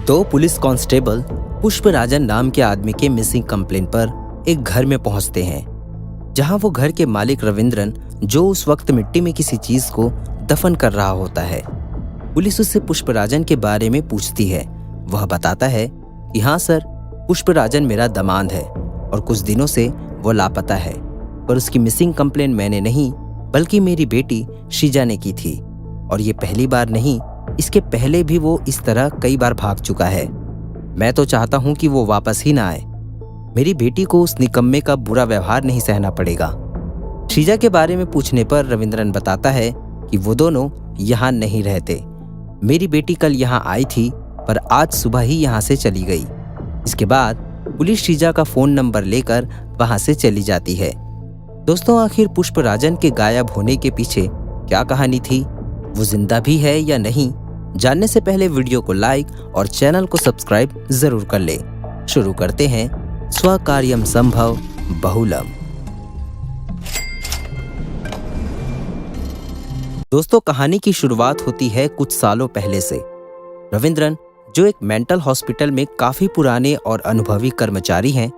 दो police constable पुष्पराजन नाम के आदमी के मिसिंग कंप्लेन पर एक घर में पहुंचते हैं, जहां वो घर के मालिक रविंद्रन, जो उस वक्त मिट्टी में किसी चीज को दफन कर रहा होता है। पुलिस उससे पुष्पराजन के बारे में पूछती है। वह बताता है कि हाँ सर, पुष्पराजन मेरा दामाद है और कुछ दिनों से वो लापता है, पर उसकी मिसिंग कंप्लेन मैंने नहीं बल्कि मेरी बेटी शीजा ने की थी। और ये पहली बार नहीं, इसके पहले भी वो इस तरह कई बार भाग चुका है। मैं तो चाहता हूं कि वो वापस ही ना आए। मेरी बेटी को उस निकम्मे का बुरा व्यवहार नहीं सहना पड़ेगा। शीजा के बारे में पूछने पर रविंद्रन बताता है कि वो दोनों यहाँ नहीं रहते। मेरी बेटी कल यहाँ आई थी, पर आज सुबह ही यहाँ से चली गई। इसके बाद पुलिस शीजा का फोन नंबर लेकर वहां से चली जाती है। दोस्तों, आखिर पुष्पराजन के गायब होने के पीछे क्या कहानी थी? वो जिंदा भी है या नहीं? जानने से पहले वीडियो को लाइक और चैनल को सब्सक्राइब जरूर कर ले। शुरू करते हैं स्वकार्यम संभव बहुलम। दोस्तों, कहानी की शुरुआत होती है कुछ सालों पहले से। रविंद्रन, जो एक मेंटल हॉस्पिटल में काफी पुराने और अनुभवी कर्मचारी हैं,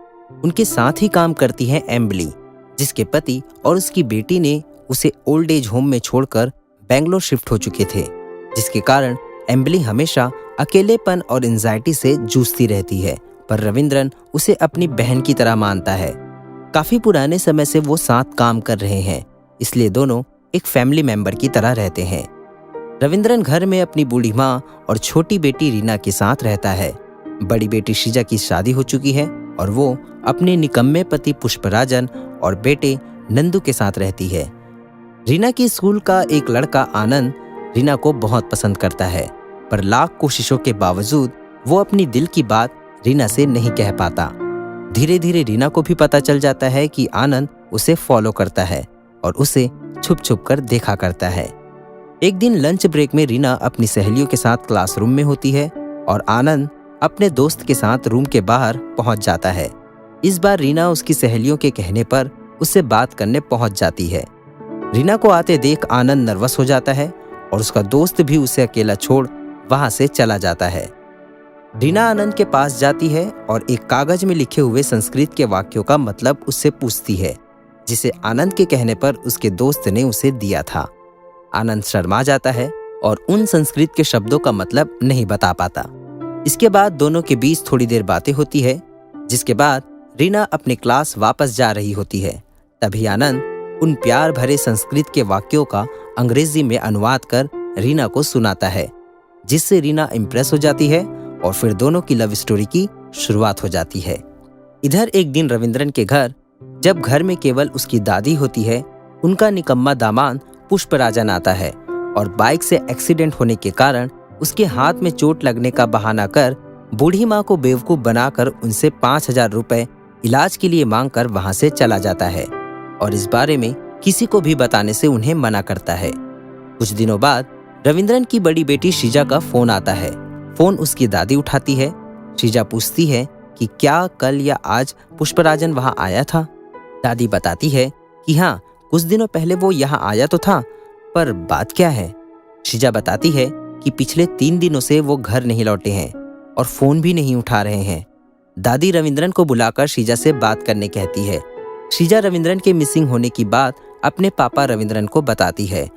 उनके साथ ही काम करती है एम्बली, जिसके पति और उसकी बेटी ने उसे ओल्ड एज होम में छोड़कर बेंगलोर शिफ्ट हो चुके थे, जिसके कारण एम्बली हमेशा अकेलेपन और एंजाइटी से जूझती रहती है। पर रविंद्रन उसे अपनी बहन की तरह मानता है। काफी पुराने समय से वो साथ काम कर रहे हैं, इसलिए दोनों एक फैमिली मेंबर की तरह रहते हैं। रविंद्रन घर में अपनी बूढ़ी माँ और छोटी बेटी रीना के साथ रहता है। बड़ी बेटी शीजा की शादी हो चुकी है और वो अपने निकम्मे पति पुष्पराजन और बेटे नंदू के साथ रहती है। रीना की स्कूल का एक लड़का आनंद रीना को बहुत पसंद करता है, पर लाख कोशिशों के बावजूद वो अपनी दिल की बात रीना से नहीं कह पाता। धीरे धीरे रीना को भी पता चल जाता है कि आनंद उसे फॉलो करता है और उसे छुप छुप कर देखा करता है। एक दिन लंच ब्रेक में रीना अपनी सहेलियों के साथ क्लासरूम में होती है और आनंद अपने दोस्त के साथ रूम के बाहर पहुंच जाता है। इस बार रीना उसकी सहेलियों के कहने पर उससे बात करने पहुंच जाती है। रीना को आते देख आनंद नर्वस हो जाता है और उसका दोस्त भी उसे अकेला छोड़ वहां से चला जाता है। रीना आनंद के पास जाती है और एक कागज में लिखे हुए संस्कृत के वाक्यों का मतलब उससे पूछती है, जिसे आनंद के कहने पर उसके दोस्त ने उसे दिया था। आनंद शर्मा जाता है और उन संस्कृत के शब्दों का मतलब नहीं बता पाता। इसके बाद दोनों के बीच थोड़ी देर बातें होती है, जिसके बाद रीना अपने क्लास वापस जा रही होती है। तभी आनंद उन प्यार भरे संस्कृत के वाक्यों का अंग्रेजी में अनुवाद कर रीना को सुनाता है, जिससे रीना इम्प्रेस हो जाती है और फिर दोनों की लव स्टोरी की शुरुआत हो जाती है। इधर एक दिन रविंद्रन के घर, जब घर में केवल उसकी दादी होती है, उनका निकम्मा दामाद पुष्पराजन आता है और बाइक से एक्सीडेंट होने के कारण उसके हाथ में चोट लगने का बहाना कर बूढ़ी माँ को बेवकूफ बनाकर उनसे 5,000 रुपए इलाज के लिए मांग कर वहां से चला जाता है और इस बारे में किसी को भी बताने से उन्हें मना करता है। कुछ दिनों बाद रविंद्रन की बड़ी बेटी शीजा का फोन आता है। फोन उसकी दादी उठाती है। शीजा पूछती है कि क्या कल या आज पुष्पराजन वहां आया था। दादी बताती है कि हाँ, कुछ दिनों पहले वो यहाँ आया तो था, पर बात क्या है? शीजा बताती है कि पिछले 3 दिनों से वो घर नहीं लौटे हैं और फोन भी नहीं उठा रहे हैं। दादी रविंद्रन को बुलाकर शीजा से बात करने कहती है। शीजा रविंद्रन के मिसिंग होने की बात अपने पापा रविंद्रन को बताती है।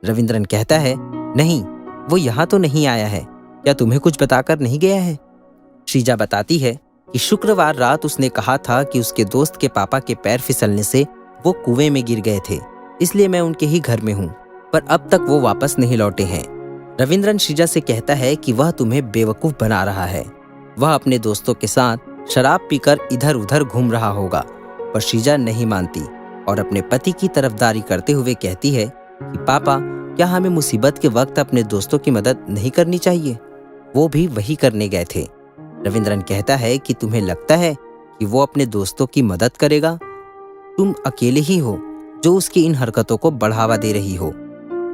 रविंद्रन कहता है, नहीं, वो यहाँ तो नहीं आया है। क्या तुम्हें कुछ बताकर नहीं गया है? शीजा बताती है कि शुक्रवार रात उसने कहा था कि उसके दोस्त के पापा के पैर फिसलने से वो कुएं में गिर गए थे, इसलिए मैं उनके ही घर में हूँ, पर अब तक वो वापस नहीं लौटे हैं। रविंद्रन शीजा से कहता है कि वह तुम्हें बेवकूफ बना रहा है। वह अपने दोस्तों के साथ शराब पीकर इधर उधर घूम रहा होगा, पर शीजा नहीं मानती और अपने पति की तरफदारी करते हुए कहती है कि पापा, क्या हमें मुसीबत के वक्त अपने दोस्तों की मदद नहीं करनी चाहिए? वो भी वही करने गए थे। रविंद्रन कहता है कि तुम्हें लगता है कि वो अपने दोस्तों की मदद करेगा? तुम अकेले ही हो जो उसकी इन हरकतों को बढ़ावा दे रही हो।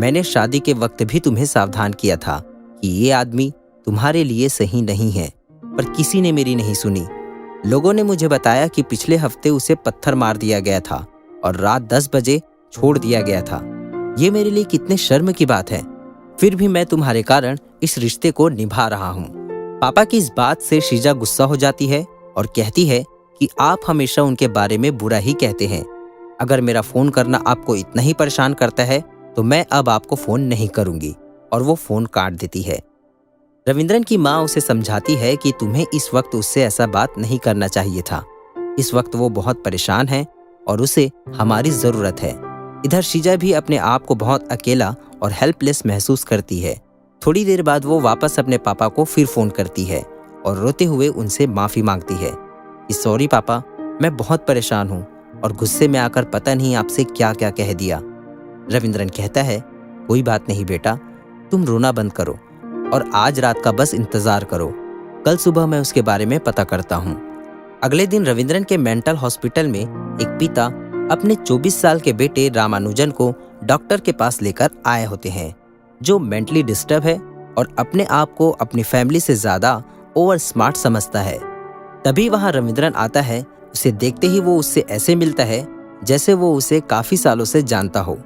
मैंने शादी के वक्त भी तुम्हें सावधान किया था कि ये आदमी तुम्हारे लिए सही नहीं है, पर किसी ने मेरी नहीं सुनी। लोगों ने मुझे बताया कि पिछले हफ्ते उसे पत्थर मार दिया गया था और रात 10 बजे छोड़ दिया गया था। ये मेरे लिए कितने शर्म की बात है। फिर भी मैं तुम्हारे कारण इस रिश्ते को निभा रहा हूँ। पापा की इस बात से शीजा गुस्सा हो जाती है और कहती है कि आप हमेशा उनके बारे में बुरा ही कहते हैं। अगर मेरा फोन करना आपको इतना ही परेशान करता है तो मैं अब आपको फोन नहीं करूंगी, और वो फोन काट देती है। रविंद्रन की माँ उसे समझाती है कि तुम्हें इस वक्त उससे ऐसा बात नहीं करना चाहिए था। इस वक्त वो बहुत परेशान है और उसे हमारी जरूरत है। इधर शीजा भी अपने आप को बहुत अकेला और हेल्पलेस महसूस करती है। थोड़ी देर बाद वो वापस अपने पापा को फिर फोन करती है और रोते हुए उनसे माफी मांगती है कि सॉरी पापा, मैं बहुत परेशान हूँ और गुस्से में आकर पता नहीं आपसे क्या क्या कह दिया। रविंद्रन कहता है, कोई बात नहीं बेटा, तुम रोना बंद करो और आज रात का बस इंतजार करो, कल सुबह मैं उसके बारे में पता करता हूँ। अगले दिन रविंद्रन के मेंटल हॉस्पिटल में एक पिता अपने 24 साल के बेटे रामानुजन को डॉक्टर के पास लेकर आए होते हैं, जो मेंटली डिस्टर्ब है और अपने आप को अपनी फैमिली से ज्यादा ओवर स्मार्ट समझता है। तभी वहां रविंद्रन आता है। उसे देखते ही वो उससे ऐसे मिलता है जैसे वो उसे काफी सालों से जानता हो।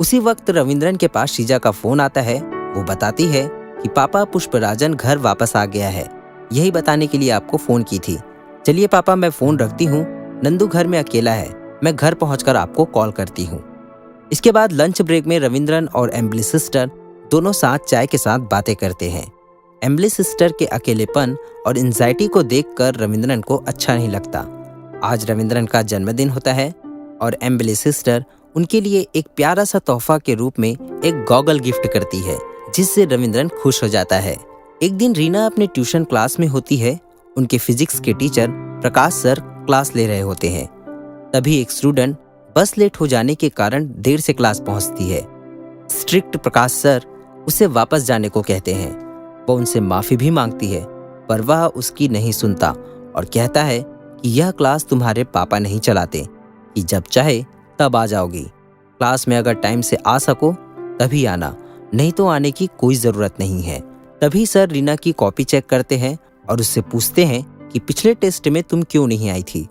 उसी वक्त रविंद्रन के पास शीजा का फोन आता है। वो बताती है कि पापा, पुष्पराजन घर वापस आ गया है, यही बताने के लिए आपको फोन की थी। चलिए पापा, मैं फोन रखती हूँ, नंदू घर में अकेला है, मैं घर पहुंचकर आपको कॉल करती हूँ। इसके बाद लंच ब्रेक में रविंद्रन और एम्बली सिस्टर दोनों साथ चाय के साथ बातें करते हैं। एम्बली सिस्टर के अकेलेपन और एंजाइटी को देखकर रविंद्रन को अच्छा नहीं लगता। आज रविंद्रन का जन्मदिन होता है और एम्बली सिस्टर उनके लिए एक प्यारा सा तोहफा के रूप में एक गॉगल गिफ्ट करती है, जिससे रविंद्रन खुश हो जाता है। एक दिन रीना अपने ट्यूशन क्लास में होती है। उनके फिजिक्स के टीचर प्रकाश सर क्लास ले रहे होते हैं। तभी एक स्टूडेंट बस लेट हो जाने के कारण देर से क्लास पहुंचती है। स्ट्रिक्ट प्रकाश सर उसे वापस जाने को कहते हैं। वो उनसे माफी भी मांगती है, पर वह उसकी नहीं सुनता और कहता है कि यह क्लास तुम्हारे पापा नहीं चलाते, कि जब चाहे तब आ जाओगी। क्लास में अगर टाइम से आ सको तभी आना, नहीं तो आने की कोई जरूरत नहीं है। तभी सर रीना की कॉपी चेक करते हैं और उससे पूछते हैं कि पिछले टेस्ट में तुम क्यों नहीं आई थी।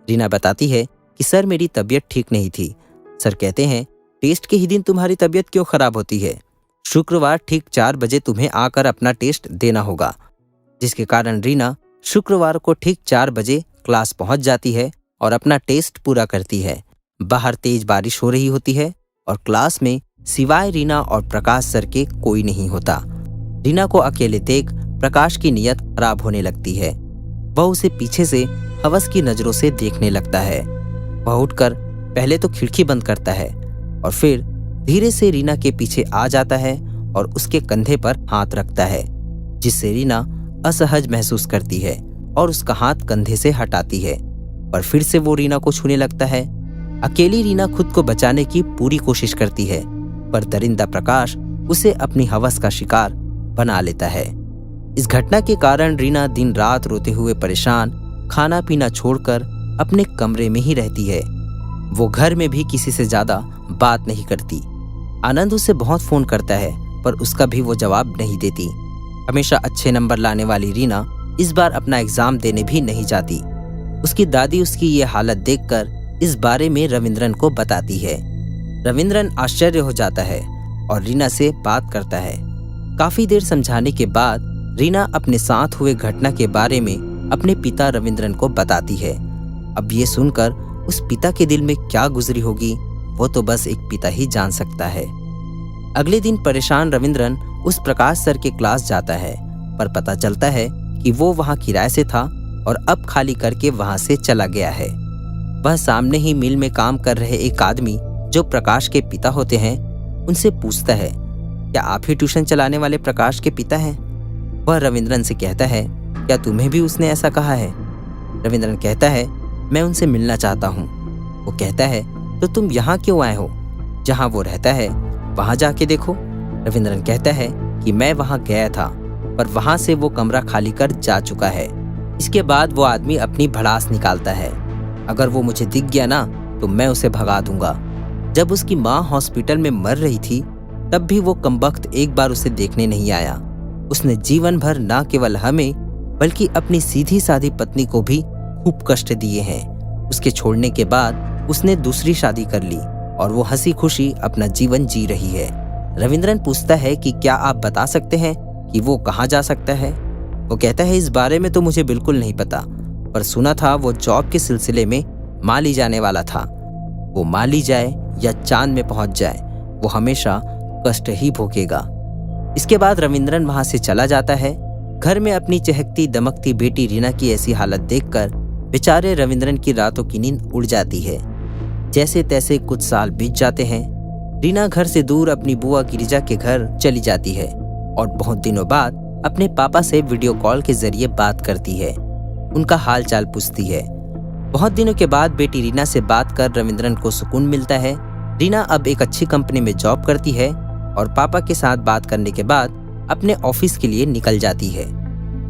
रीना बताती है कि सर, मेरी तबीयत ठीक नहीं थी। सर कहते हैं, टेस्ट के ही दिन तुम्हारी तबीयत क्यों खराब होती है? शुक्रवार ठीक 4 बजे तुम्हें आकर अपना टेस्ट देना होगा। जिसके कारण रीना शुक्रवार को ठीक 4 बजे क्लास पहुंच जाती है और अपना टेस्ट पूरा करती है। बाहर तेज बारिश हो रही होती है और क्लास में सिवाय रीना और प्रकाश सर के कोई नहीं होता। रीना को अकेले देख प्रकाश की नीयत खराब होने लगती है। वह उसे पीछे से हवस की नजरों से देखने लगता है। वह उठकर पहले तो खिड़की बंद करता है और फिर धीरे से रीना के पीछे आ जाता है और उसके कंधे पर हाथ रखता है, जिससे रीना असहज महसूस करती है और उसका हाथ कंधे से हटाती है। पर फिर से वो रीना को छूने लगता है। अकेली रीना खुद को बचाने की पूरी कोशिश करती है, पर दरिंदा प्रकाश उसे अपनी हवस का शिकार बना लेता है। इस घटना के कारण रीना दिन रात रोते हुए परेशान खाना पीना छोड़कर अपने कमरे में ही रहती है। वो घर में भी किसी से ज्यादा बात नहीं करती। आनंद उसे बहुत फोन करता है, पर उसका भी वो जवाब नहीं देती। हमेशा अच्छे नंबर लाने वाली रीना इस बार अपना एग्जाम देने भी नहीं जाती। उसकी दादी उसकी ये हालत देखकर इस बारे में रविंद्रन को बताती है। रविंद्रन आश्चर्य हो जाता है और रीना से बात करता है। काफी देर समझाने के बाद रीना अपने साथ हुए घटना के बारे में अपने पिता रविंद्रन को बताती है। अब ये सुनकर उस पिता के दिल में क्या गुजरी होगी, वो तो बस एक पिता ही जान सकता है। अगले दिन परेशान रविंद्रन उस प्रकाश सर के क्लास जाता है, पर पता चलता है कि वो वहां किराए से था और अब खाली करके वहां से चला गया है। वह सामने ही मिल में काम कर रहे एक आदमी जो प्रकाश के पिता होते हैं, उनसे पूछता है, क्या आप ही ट्यूशन चलाने वाले प्रकाश के पिता हैं? वह रविंद्रन से कहता है, क्या तुम्हें भी उसने ऐसा कहा है? रविंद्रन कहता है, मैं उनसे मिलना चाहता हूँ। वो कहता है, तो तुम यहाँ क्यों आए हो? जहाँ वो रहता है वहाँ जाके देखो। रविंद्रन कहता है कि मैं वहाँ गया था, पर वहाँ से वो कमरा खाली कर जा चुका है। इसके बाद वो आदमी अपनी भड़ास निकालता है, अगर वो मुझे दिख गया ना तो मैं उसे भगा दूंगा। जब उसकी माँ हॉस्पिटल में मर रही थी तब भी वो कमबख्त एक बार उसे देखने नहीं आया। उसने जीवन भर न केवल हमें बल्कि अपनी सीधी सादी पत्नी को भी खूब कष्ट दिए हैं। उसके छोड़ने के बाद उसने दूसरी शादी कर ली और वो हंसी खुशी अपना जीवन जी रही है। रविंद्रन पूछता है कि क्या आप बता सकते हैं कि वो कहाँ जा सकता है? वो कहता है, इस बारे में तो मुझे बिल्कुल नहीं पता, पर सुना था वो जॉब के सिलसिले में माली जाने वाला था। वो माली जाए या चांद में पहुंच जाए, वो हमेशा कष्ट ही भोगेगा। इसके बाद रविंद्रन वहां से चला जाता है। घर में अपनी चहकती दमकती बेटी रीना की ऐसी हालत देखकर बेचारे रविंद्रन की रातों की नींद उड़ जाती है। जैसे तैसे कुछ साल बीत जाते हैं। रीना घर से दूर अपनी बुआ गिरिजा के घर चली जाती है और बहुत दिनों बाद अपने पापा से वीडियो कॉल के जरिए बात करती है, उनका हाल चाल पूछती है। बहुत दिनों के बाद बेटी रीना से बात कर रविंद्रन को सुकून मिलता है। रीना अब एक अच्छी कंपनी में जॉब करती है और पापा के साथ बात करने के बाद अपने ऑफिस के लिए निकल जाती है।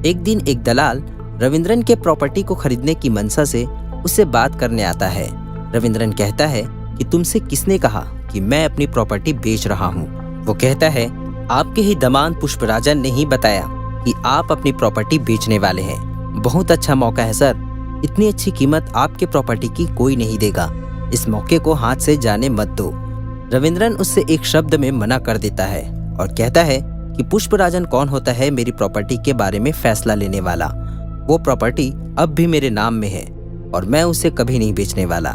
एक दिन एक दलाल रविंद्रन के प्रॉपर्टी को खरीदने की मनसा से उससे बात करने आता है। रविंद्रन कहता है कि तुमसे किसने कहा कि मैं अपनी प्रॉपर्टी बेच रहा हूँ? वो कहता है, आपके ही दामाद पुष्पराजन ने ही बताया कि आप अपनी प्रॉपर्टी बेचने वाले हैं। बहुत अच्छा मौका है सर, इतनी अच्छी कीमत आपके प्रॉपर्टी की कोई नहीं देगा। इस मौके को हाथ से जाने मत दो। रविंद्रन उससे एक शब्द में मना कर देता है और कहता है कि पुष्पराजन कौन होता है मेरी प्रॉपर्टी के बारे में फैसला लेने वाला? वो प्रॉपर्टी अब भी मेरे नाम में है और मैं उसे कभी नहीं बेचने वाला।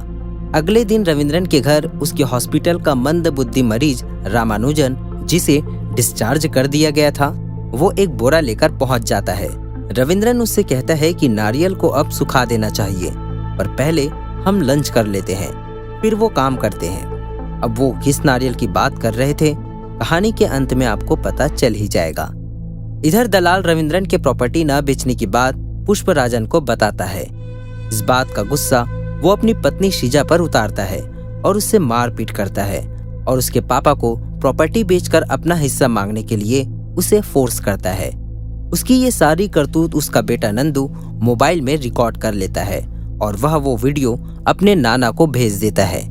अगले दिन रविंद्रन के घर उसके हॉस्पिटल का मंद बुद्धि मरीज रामानुजन, जिसे डिस्चार्ज कर दिया गया था, वो एक बोरा लेकर पहुंच जाता है। रविंद्रन उससे कहता है कि नारियल को अब सुखा देना चाहिए, पर पहले हम लंच कर लेते हैं, फिर वो काम करते हैं। अब वो किस नारियल की बात कर रहे थे, कहानी के अंत में आपको पता चल ही जाएगा। इधर दलाल रविंद्रन के प्रॉपर्टी न बेचने की बात पुष्पराजन को बताता है। इस बात का गुस्सा वो अपनी पत्नी शीजा पर उतारता है और उससे मारपीट करता है और उसके पापा को प्रॉपर्टी बेचकर अपना हिस्सा मांगने के लिए उसे फोर्स करता है। उसकी ये सारी करतूत उसका बेटा नंदू मोबाइल में रिकॉर्ड कर लेता है और वह वो वीडियो अपने नाना को भेज देता है।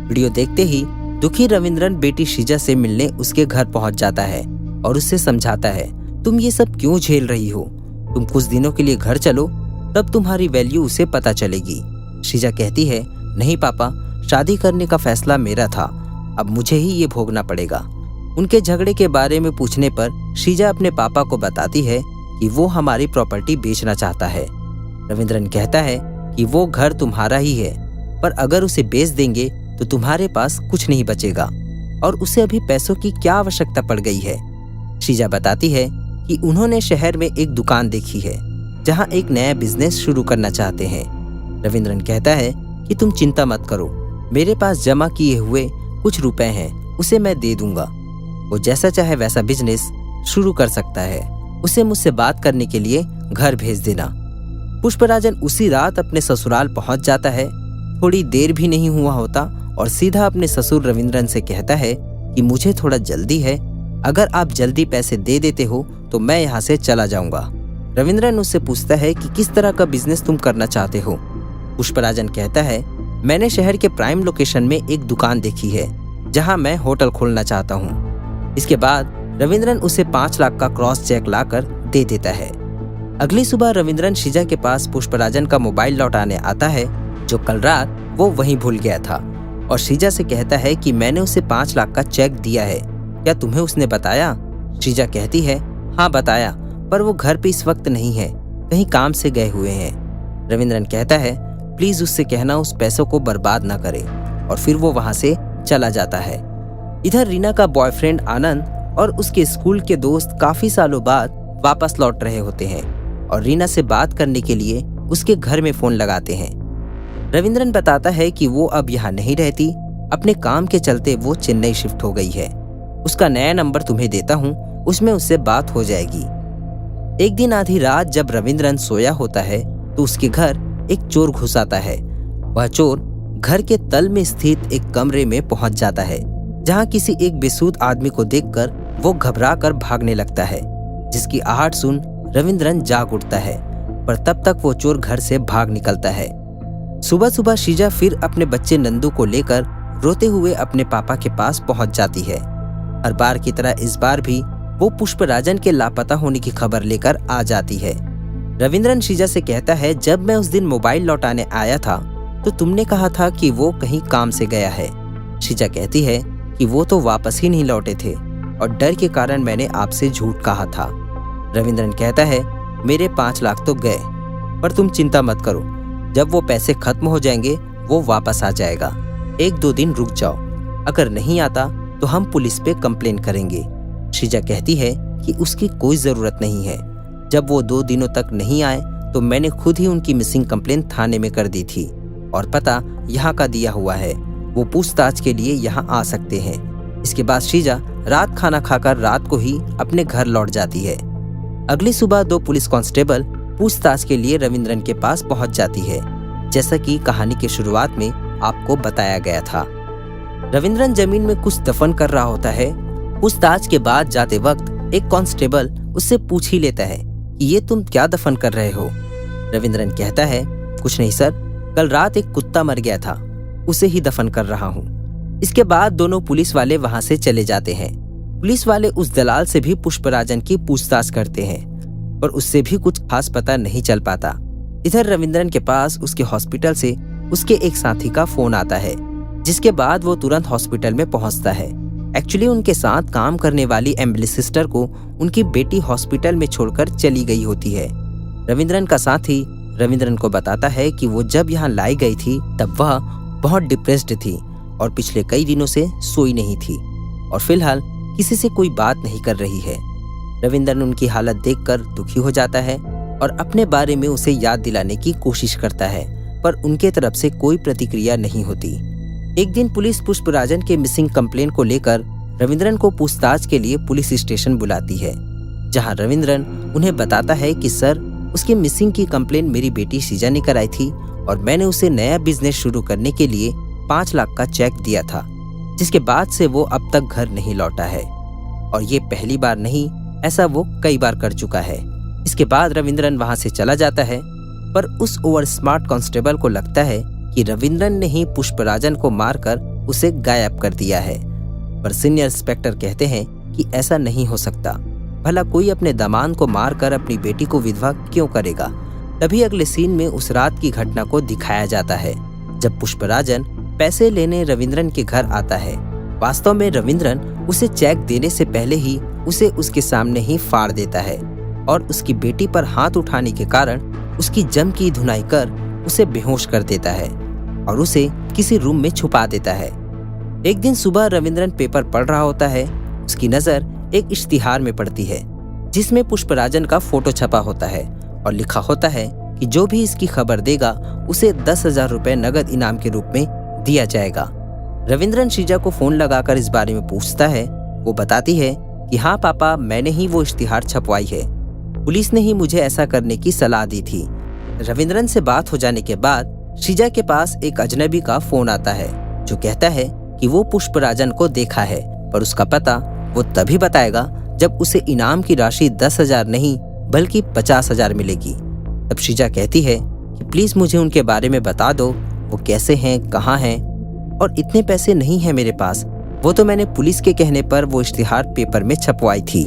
वीडियो देखते ही दुखी रविंद्रन बेटी शीजा से मिलने उसके घर पहुंच जाता है और उससे समझाता है, तुम ये सब क्यों झेल रही हो? तुम कुछ दिनों के लिए घर चलो, तब तुम्हारी वैल्यू उसे पता चलेगी। शीजा कहती है, नहीं पापा, शादी करने का फैसला मेरा था, अब मुझे ही ये भोगना पड़ेगा। उनके झगड़े के बारे में पूछने पर शीजा अपने पापा को बताती है कि वो हमारी प्रॉपर्टी बेचना चाहता है। रविंद्रन कहता है कि वो घर तुम्हारा ही है, पर अगर उसे बेच देंगे तो तुम्हारे पास कुछ नहीं बचेगा और उसे अभी पैसों की क्या आवश्यकता पड़ गई है। शीजा बताती है कि उन्होंने शहर में एक दुकान देखी है जहां एक नया बिजनेस शुरू करना चाहते हैं। रविंद्रन कहता है कि तुम चिंता मत करो, मेरे पास जमा किए हुए कुछ रुपए हैं, उसे मैं दे दूंगा। वो जैसा चाहे वैसा बिजनेस शुरू कर सकता है, उसे मुझसे बात करने के लिए घर भेज देना। पुष्पराजन उसी रात अपने ससुराल पहुंच जाता है। थोड़ी देर भी नहीं हुआ होता और सीधा अपने ससुर रविंद्रन से कहता है कि मुझे थोड़ा जल्दी है, अगर आप जल्दी पैसे दे देते हो तो मैं यहाँ से चला जाऊंगा। रविंद्रन उससे पूछता है कि किस तरह का बिजनेस तुम करना चाहते हो। पुष्पराजन कहता है, मैंने शहर के प्राइम लोकेशन में एक दुकान देखी है जहां मैं होटल खोलना चाहता हूं। इसके बाद रविंद्रन उसे 5 लाख का क्रॉस चेक लाकर दे देता है। अगली सुबह रविंद्रन शीजा के पास पुष्पराजन का मोबाइल लौटाने आता है जो कल रात वो वहीं भूल गया था और शीजा से कहता है कि मैंने उसे 5 लाख का चेक दिया है, क्या तुम्हें उसने बताया? शीजा कहती है, हाँ बताया, पर वो घर पे इस वक्त नहीं है, कहीं काम से गए हुए हैं। रविंद्रन कहता है, प्लीज उससे कहना उस पैसों को बर्बाद ना करे, और फिर वो वहां से चला जाता है। इधर रीना का बॉयफ्रेंड आनंद और उसके स्कूल के दोस्त काफी सालों बाद वापस लौट रहे होते हैं और रीना से बात करने के लिए उसके घर में फोन लगाते हैं। रविंद्रन बताता है कि वो अब यहाँ नहीं रहती, अपने काम के चलते वो चेन्नई शिफ्ट हो गई है। उसका नया नंबर तुम्हें देता हूँ, उसमें उससे बात हो जाएगी। एक दिन आधी रात जब रविंद्रन सोया होता है तो उसके घर एक चोर घुस आता है। वह चोर घर के तल में स्थित एक कमरे में पहुंच जाता है जहां किसी एक बेसुध आदमी को देखकर वो घबरा कर भागने लगता है, जिसकी आहट सुन रविंद्रन जाग उठता है, पर तब तक वो चोर घर से भाग निकलता है। सुबह सुबह शीजा फिर अपने बच्चे नंदू को लेकर रोते हुए अपने पापा के पास पहुंच जाती है। हर बार की तरह इस बार भी वो पुष्पराजन के लापता होने की खबर लेकर आ जाती है। रविंद्रन शीजा से कहता है, जब मैं उस दिन मोबाइल लौटाने आया था तो तुमने कहा था कि वो कहीं काम से गया है। शीजा कहती है कि वो तो वापस ही नहीं लौटे थे और डर के कारण मैंने आपसे झूठ कहा था। रविंद्रन कहता है, मेरे 5 लाख तो गए, पर तुम चिंता मत करो, जब वो पैसे खत्म हो जाएंगे वो वापस आ जाएगा। 1-2 दिन रुक जाओ, अगर नहीं आता तो हम पुलिस पे कंप्लेन करेंगे। श्रीजा कहती है कि उसकी कोई ज़रूरत नहीं है। जब वो 2 दिनों तक नहीं आए तो मैंने खुद ही उनकी मिसिंग कंप्लेन थाने में कर दी थी और पता यहाँ का दिया हुआ है, वो पूछताछ के लिए यहाँ आ सकते हैं। इसके बाद श्रीजा रात खाना खाकर रात को ही अपने घर लौट जाती है। अगली सुबह 2 पुलिस कांस्टेबल पूछताछ के लिए रविंद्रन के पास पहुंच जाती है, जैसा कि कहानी के शुरुआत में आपको बताया गया था। रविंद्रन जमीन में कुछ दफन कर रहा होता है। पूछताछ के बाद जाते वक्त एक कांस्टेबल उससे पूछ ही लेता है कि ये तुम क्या दफन कर रहे हो। रविंद्रन कहता है, कुछ नहीं सर, कल रात एक कुत्ता मर गया था, उसे ही दफन कर रहा हूँ। इसके बाद दोनों पुलिस वाले वहां से चले जाते हैं। पुलिस वाले उस दलाल से भी पुष्पराजन की पूछताछ करते हैं, पर उससे भी कुछ खास पता नहीं चल पाता। इधर रविंद्रन के पास उसके हॉस्पिटल से उसके एक साथी का फोन आता है, जिसके बाद वो तुरंत हॉस्पिटल में पहुंचता है। एक्चुअली उनके साथ काम करने वाली एम्बुलेंस सिस्टर को उनकी बेटी हॉस्पिटल में छोड़कर चली गई होती है। रविंद्रन का साथी रविंद्रन को बताता है कि वो जब यहाँ लाई गई थी तब वह बहुत डिप्रेस्ड थी और पिछले कई दिनों से सोई नहीं थी और फिलहाल किसी से कोई बात नहीं कर रही है। रविंद्रन उनकी हालत देखकर दुखी हो जाता है और अपने बारे में उसे याद दिलाने की कोशिश करता है, पर उनके तरफ से कोई प्रतिक्रिया नहीं होती। एक दिन पुलिस पुष्पराजन के मिसिंग कंप्लेन को लेकर रविंद्रन को पूछताछ के लिए पुलिस स्टेशन बुलाती है, जहां रविंद्रन उन्हें बताता है कि सर, उसके मिसिंग की कंप्लेन मेरी बेटी श्रीजा ने कराई थी और मैंने उसे नया बिजनेस शुरू करने के लिए 5 लाख का चेक दिया था, जिसके बाद से वो अब तक घर नहीं लौटा है और ये पहली बार नहीं, ऐसा वो कई बार कर चुका है। इसके बाद रविंद्रन वहां से चला जाता है, पर उस ओवर स्मार्ट कांस्टेबल को लगता है कि रविंद्रन ने ही पुष्पराजन को मारकर उसे गायब कर दिया है। पर सीनियर इंस्पेक्टर कहते हैं कि ऐसा नहीं हो सकता, भला कोई अपने दामाद को मारकर अपनी बेटी को विधवा क्यों करेगा। तभी अगले सीन में उस रात की घटना को दिखाया जाता है, जब पुष्पराजन पैसे लेने रविंद्रन के घर आता है। वास्तव में रविंद्रन उसे चेक देने से पहले ही उसे उसके सामने ही फाड़ देता है और उसकी बेटी पर हाथ उठाने के कारण उसकी जम की धुनाई कर उसे बेहोश कर देता है और उसे किसी रूम में छुपा देता है। एक दिन सुबह रविंद्रन पेपर पढ़ रहा होता है, उसकी नजर एक इश्तिहार में पड़ती है, जिसमें पुष्पराजन का फोटो छपा होता है और लिखा होता है कि जो भी इसकी खबर देगा उसे 10,000 रुपए नगद इनाम के रूप में दिया जाएगा। रविंद्रन श्रीजा को फोन लगाकर इस बारे में पूछता है। वो बताती है कि हाँ पापा, मैंने ही वो इश्तिहार छपवाई है, पुलिस ने ही मुझे ऐसा करने की सलाह दी थी। रविंद्रन से बात हो जाने के बाद श्रीजा के पास एक अजनबी का फोन आता है, जो कहता है कि वो पुष्पराजन को देखा है, पर उसका पता वो तभी बताएगा जब उसे इनाम की राशि 10,000 नहीं बल्कि 50,000 मिलेगी। तब श्रीजा कहती है कि प्लीज मुझे उनके बारे में बता दो, वो कैसे हैं, कहाँ हैं, और इतने पैसे नहीं है मेरे पास, वो तो मैंने पुलिस के कहने पर वो इश्तिहार पेपर में छपवाई थी।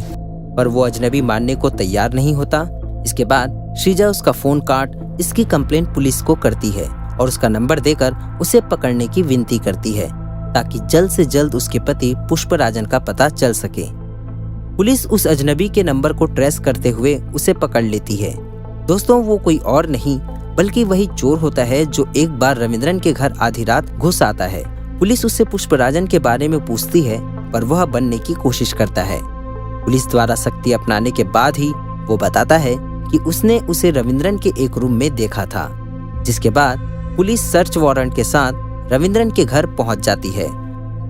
पर वो अजनबी मानने को तैयार नहीं होता। इसके बाद श्रीजा उसका फोन काट इसकी कंप्लेन पुलिस को करती है और उसका नंबर देकर उसे पकड़ने की विनती करती है, ताकि जल्द से जल्द उसके पति पुष्पराजन का पता चल सके। पुलिस उस अजनबी के नंबर को ट्रेस करते हुए उसे पकड़ लेती है। दोस्तों, वो कोई और नहीं बल्कि वही चोर होता है जो एक बार रविंद्रन के घर आधी रात घुस आता है। पुलिस उससे पुष्पराजन के बारे में पूछती है, पर वह बनने की कोशिश करता है। पुलिस द्वारा सख्ती अपनाने के बाद ही वो बताता है कि उसने उसे रविंद्रन के एक रूम में देखा था, जिसके बाद पुलिस सर्च वारंट के साथ रविंद्रन के घर पहुंच जाती है।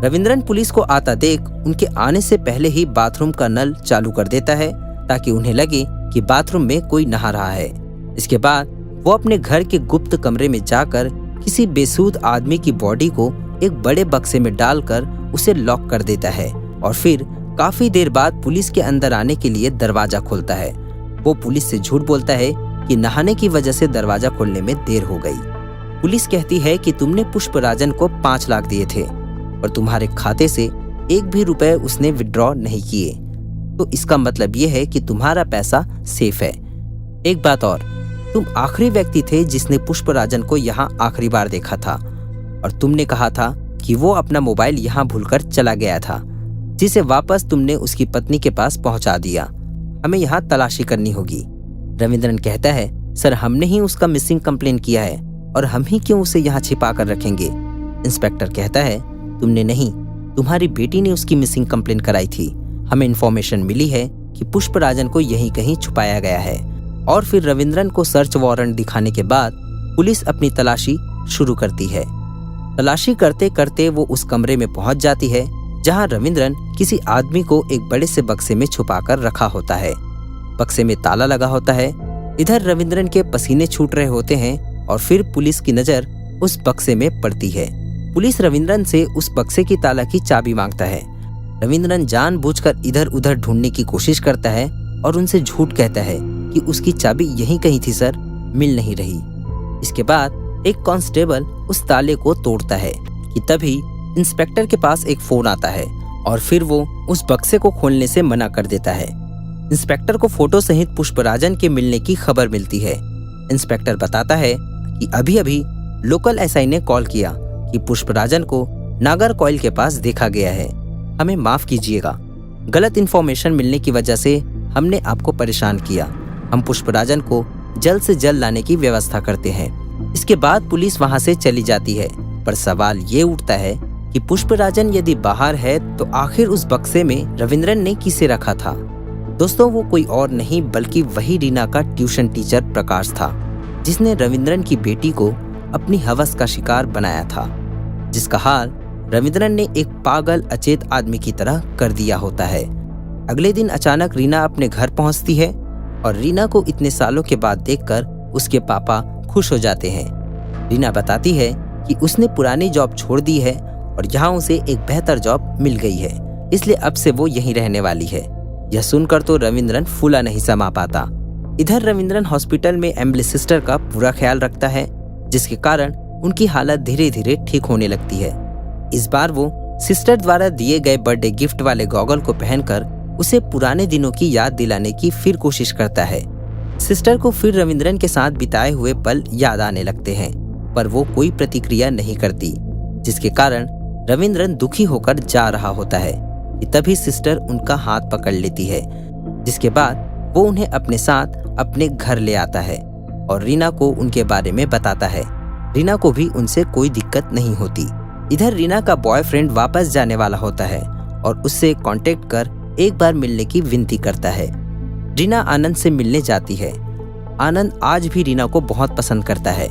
रविंद्रन पुलिस को आता देख उनके आने से पहले ही बाथरूम का नल चालू कर देता है, ताकि उन्हें लगे कि बाथरूम में कोई नहा रहा है। इसके बाद वो अपने घर के गुप्त कमरे में जाकर किसी बेसुध आदमी की बॉडी को एक बड़े बक्से में डालकर उसे लॉक कर देता है और फिर काफी देर बाद पुलिस के अंदर आने के लिए दरवाजा खोलता है। वो पुलिस से झूठ बोलता है कि नहाने की वजह से दरवाजा खोलने में देर हो गई। पुलिस कहती है कि तुमने पुष्पराजन को 5 लाख दिए थे और तुम्हारे खाते से 1 भी रुपए उसने विड्रॉ नहीं किए, तो इसका मतलब ये है कि तुम्हारा पैसा सेफ है। एक बात और, तुम आखिरी व्यक्ति थे जिसने पुष्पराजन को यहाँ आखिरी बार देखा था और तुमने कहा था कि वो अपना मोबाइल यहाँ भूलकर चला गया था, जिसे वापस तुमने उसकी पत्नी के पास पहुंचा दिया। हमें यहाँ तलाशी करनी होगी। रविंद्रन कहता है, सर हमने ही उसका मिसिंग कंप्लेन किया है और हम ही क्यों उसे यहाँ छिपा कर रखेंगे। इंस्पेक्टर कहता है, तुमने नहीं, तुम्हारी बेटी ने उसकी मिसिंग कंप्लेन कराई थी। हमें इन्फॉर्मेशन मिली है कि पुष्पराजन को यहीं कहीं छुपाया गया है। और फिर रविंद्रन को सर्च वारंट दिखाने के बाद पुलिस अपनी तलाशी शुरू करती है। तलाशी करते करते वो उस कमरे में पहुंच जाती है जहां रविंद्रन किसी आदमी को एक बड़े से बक्से में छुपाकर रखा होता है। बक्से में ताला लगा होता है। इधर रविंद्रन के पसीने छूट रहे होते हैं और फिर पुलिस की नजर उस बक्से में पड़ती है। पुलिस रविंद्रन से उस बक्से की ताला की चाबी मांगता है। रविंद्रन जानबूझकर इधर उधर ढूंढने की कोशिश करता है और उनसे झूठ कहता है कि उसकी चाबी यहीं कहीं थी सर, मिल नहीं रही। इसके बाद एक कांस्टेबल उस ताले को तोड़ता है कि तभी इंस्पेक्टर के पास एक फोन आता है और फिर वो उस बक्से को खोलने से मना कर देता है। इंस्पेक्टर को फोटो सहित पुष्पराजन के मिलने की खबर मिलती है। इंस्पेक्टर बताता है कि अभी अभी लोकल एसआई ने कॉल किया कि पुष्पराजन को नागरकोइल के पास देखा गया है। हमें माफ कीजिएगा, गलत इन्फॉर्मेशन मिलने की वजह से हमने आपको परेशान किया। हम पुष्पराजन को जल्द से जल्द लाने की व्यवस्था करते हैं। इसके बाद पुलिस वहां से चली जाती है। पर सवाल ये उठता है कि पुष्पराजन यदि बाहर है तो आखिर उस बक्से में रविंद्रन ने किसे रखा था। दोस्तों, वो कोई और नहीं बल्कि वही रीना का ट्यूशन टीचर प्रकाश था, जिसने रविंद्रन की बेटी को अपनी हवस का शिकार बनाया था, जिसका हाल रविंद्रन ने एक पागल अचेत आदमी की तरह कर दिया होता है। अगले दिन अचानक रीना अपने घर पहुंचती है और रीना को इतने सालों के बाद देखकर उसके पापा खुश हो जाते हैं। रीना बताती है कि उसने पुरानी जॉब छोड़ दी है और यहाँ उसे एक बेहतर जॉब मिल गई है, इसलिए अब से वो यहीं रहने वाली है। यह सुनकर तो रविंद्रन फूला नहीं समा पाता। इधर रविंद्रन हॉस्पिटल में एम्बुलेंस सिस्टर का पूरा ख्याल रखता है, जिसके कारण उनकी हालत धीरे धीरे ठीक होने लगती है। इस बार वो सिस्टर द्वारा दिए गए बर्थडे गिफ्ट वाले गॉगल को पहनकर उसे पुराने दिनों की याद दिलाने की फिर कोशिश करता है। सिस्टर को फिर रविंद्रन के साथ बिताए हुए पल याद आने लगते हैं, पर वो कोई प्रतिक्रिया नहीं करती, जिसके कारण रविंद्रन दुखी होकर जा रहा होता है कि तभी सिस्टर उनका हाथ पकड़ लेती है, जिसके बाद वो उन्हें अपने साथ अपने घर ले आता है और रीना को उनके बारे में बताता है। रीना को भी उनसे कोई दिक्कत नहीं होती। इधर रीना का बॉयफ्रेंड वापस जाने वाला होता है और उससे कांटेक्ट कर एक बार मिलने की विनती करता है। रीना आनंद से मिलने जाती है। आनंद आज भी रीना को बहुत पसंद करता है,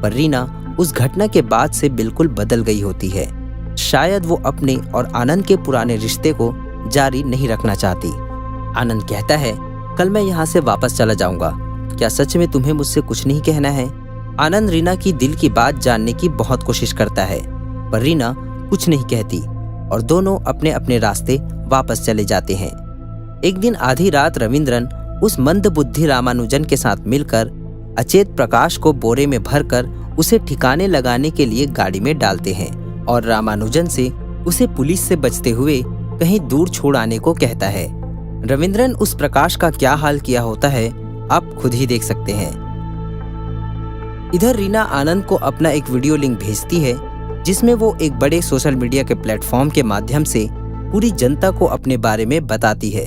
पर रीना उस घटना के बाद से बिल्कुल बदल गई होती है। शायद वो अपने और आनंद के पुराने रिश्ते को जारी नहीं रखना चाहती। आनंद कहता है, कल मैं यहाँ से वापस चला जाऊंगा, क्या सच में तुम्हें मुझसे कुछ नहीं कहना है? आनंद रीना की दिल की बात जानने की बहुत कोशिश करता है, पर रीना कुछ नहीं कहती और दोनों अपने अपने रास्ते वापस चले जाते हैं। एक दिन आधी रात रविंद्रन उस मंदबुद्धि रामानुजन के साथ मिलकर अचेत प्रकाश को बोरे में भरकर उसे ठिकाने लगाने के लिए गाड़ी में डालते हैं और रामानुजन से उसे पुलिस से बचते हुए कहीं दूर छोड़ आने को कहता है। रविंद्रन उस प्रकाश का क्या हाल किया होता है आप खुद ही देख सकते हैं। इधर रीना आनंद को अपना एक वीडियो लिंक भेजती है, जिसमें वो एक बड़े सोशल मीडिया के प्लेटफॉर्म के माध्यम से पूरी जनता को अपने बारे में बताती है,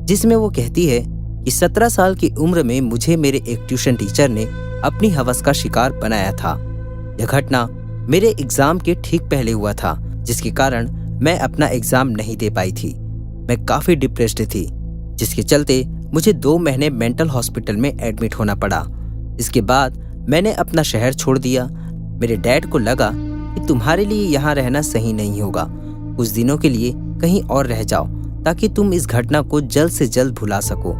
जिसमें वो कहती है कि 17 साल की उम्र में मुझे मेरे एक ट्यूशन टीचर ने अपनी हवस का शिकार बनाया था। यह घटना मेरे एग्जाम के ठीक पहले हुआ था, जिसके कारण मैं अपना एग्जाम नहीं दे पाई थी। मैं काफी डिप्रेस्ड थी, जिसके चलते मुझे 2 महीने मेंटल हॉस्पिटल में एडमिट होना पड़ा। इसके बाद मैंने अपना शहर छोड़ दिया। मेरे डैड को लगा कि तुम्हारे लिए यहाँ रहना सही नहीं होगा, कुछ दिनों के लिए कहीं और रह जाओ ताकि तुम इस घटना को जल्द से जल्द भुला सको।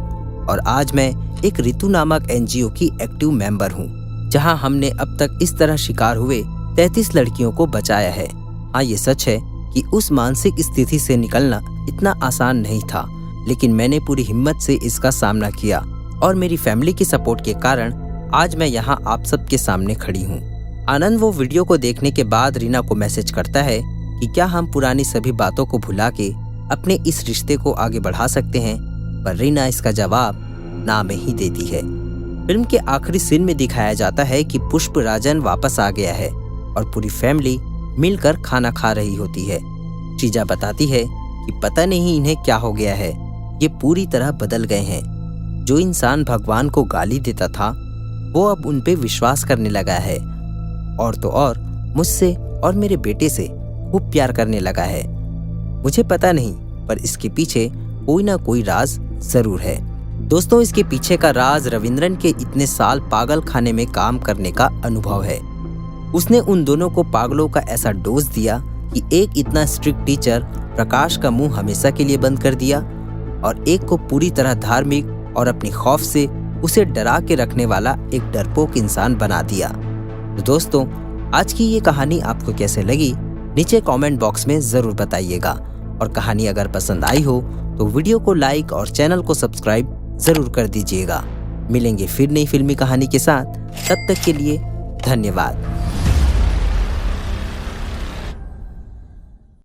और आज मैं एक ऋतु नामक एनजीओ की एक्टिव मेंबर हूँ, जहाँ हमने अब तक इस तरह शिकार हुए 33 लड़कियों को बचाया है। हाँ, ये सच है कि उस मानसिक स्थिति से निकलना इतना आसान नहीं था, लेकिन मैंने पूरी हिम्मत से इसका सामना किया और मेरी फैमिली की सपोर्ट के कारण आज मैं यहाँ आप सबके सामने खड़ी हूँ। आनंद वो वीडियो को देखने के बाद रीना को मैसेज करता है कि क्या हम पुरानी सभी बातों को भुला के अपने इस रिश्ते को आगे बढ़ा सकते हैं, पर रीना इसका जवाब ना में ही देती है। फिल्म के आखिरी सीन में दिखाया जाता है कि पुष्पराजन वापस आ गया है और पूरी फैमिली मिलकर खाना खा रही होती है। शीजा बताती है कि पता नहीं इन्हें क्या हो गया है, ये पूरी तरह बदल गए हैं। जो इंसान भगवान को गाली देता था वो अब उन पे विश्वास करने लगा है, और तो और मुझसे और मेरे बेटे से खूब प्यार करने लगा है। मुझे पता नहीं, पर इसके पीछे कोई ना कोई राज जरूर है। दोस्तों, इसके पीछे का राज रविंद्रन के इतने साल पागल खाने में काम करने का अनुभव है। उसने उन दोनों को पागलों का ऐसा डोज दिया कि एक इतना स्ट्रिक्ट टीचर प्रकाश का मुंह हमेशा के लिए बंद कर दिया, और एक को पूरी तरह धार्मिक और अपनी खौफ से उसे डरा के रखने वाला एक डरपोक इंसान बना दिया। तो दोस्तों, आज की ये कहानी आपको कैसे लगी नीचे कमेंट बॉक्स में जरूर बताइएगा, और कहानी अगर पसंद आई हो तो वीडियो को लाइक और चैनल को सब्सक्राइब जरूर कर दीजिएगा। मिलेंगे फिर नई फिल्मी कहानी के साथ, तब तक के लिए धन्यवाद।